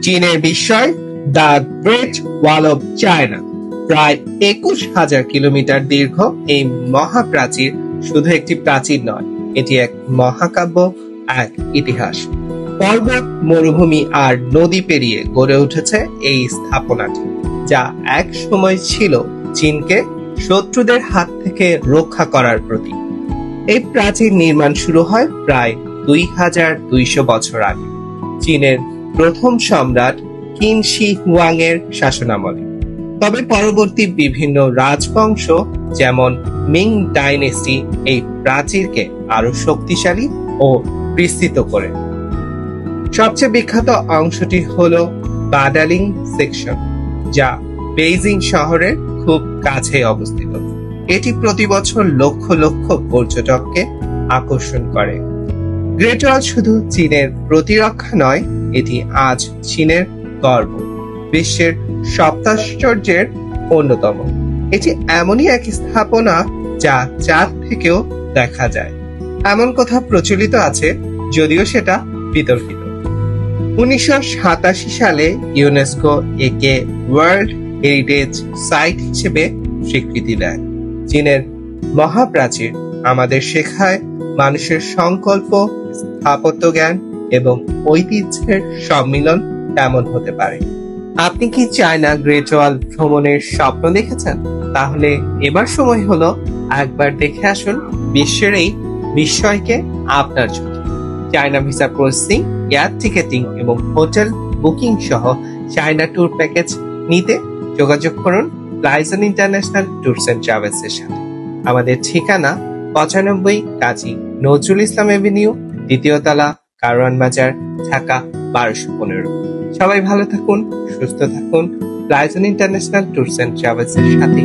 চীনের বিস্ময় the great wall of China. প্রায় ২১,০০০ কিলোমিটার দীর্ঘ এই মহাপ্রাচীর শুধু একটি প্রাচীর নয়, এটি এক মহাকাব্য, এক ইতিহাস। পর্বত, মরুভূমি আর নদী পেরিয়ে গড়ে উঠেছে এই স্থাপনাটি, যা এক সময় ছিল চীনকে শত্রুদের হাত থেকে রক্ষা করার প্রতীক। এই প্রাচীর নির্মাণ শুরু হয় প্রায় ২,২০০ বছর আগে চীনের প্রথম সম্রাট কিন শি হুয়াং এর শাসনামলে। তবে পরবর্তী বিভিন্ন রাজবংশ যেমন মিং ডাইনেস্টি এই প্রাচীরকে আরো শক্তিশালী ও বিস্তৃত করে। সবচেয়ে বিখ্যাত অংশটি হল বাডালিং সেকশন, যা বেইজিং শহরের খুব কাছে অবস্থিত। এটি প্রতি বছর লক্ষ লক্ষ পর্যটককে আকর্ষণ করে। গ্রেট ওয়াল শুধু চীনের প্রতিরক্ষা নয়, এটি আজ চীনের গর্ব, বিশ্বের সপ্তাশ্চর্যের অন্যতম। এটি এমনই এক স্থাপনা যা চাঁদ থেকেও দেখা যায়, এমন কথা প্রচলিত আছে, যদিও সেটা বিতর্কিত। ১৯৮৭ সালে ইউনেস্কো একে ওয়ার্ল্ড হেরিটেজ সাইট হিসেবে স্বীকৃতি দেয়। চীনের মহাপ্রাচীর আমাদের শেখায় মানুষের সংকল্প, স্থাপত্য জ্ঞান এবং ঐতিহ্যের সম্মিলন কেমন হতে পারে। আপনি কি চায়না গ্রেট ওয়াল ভ্রমণের স্বপ্ন দেখেছেন? তাহলে এবার সময় হলো একবার দেখে আসুন বিশ্বের এই বিস্ময়কে আপনার চোখে। China visa processing, air ticketing এবং হোটেল বুকিং সহ চায়না ট্যুর প্যাকেজ নিতে যোগাযোগ করুন লাইজন ইন্টারন্যাশনাল ট্যুরস অ্যান্ড ট্রাভেলস এর সাথে। আমাদের ঠিকানা ৯৫ কাজী নজরুল ইসলাম এভিনিউ, ২য় তলা, কারওয়ান বাজার, ঢাকা ১২১৫। সবাই ভালো থাকুন, সুস্থ থাকুন, লাইজন ইন্টারন্যাশনাল ট্যুরস অ্যান্ড ট্রাভেলস এর সাথে।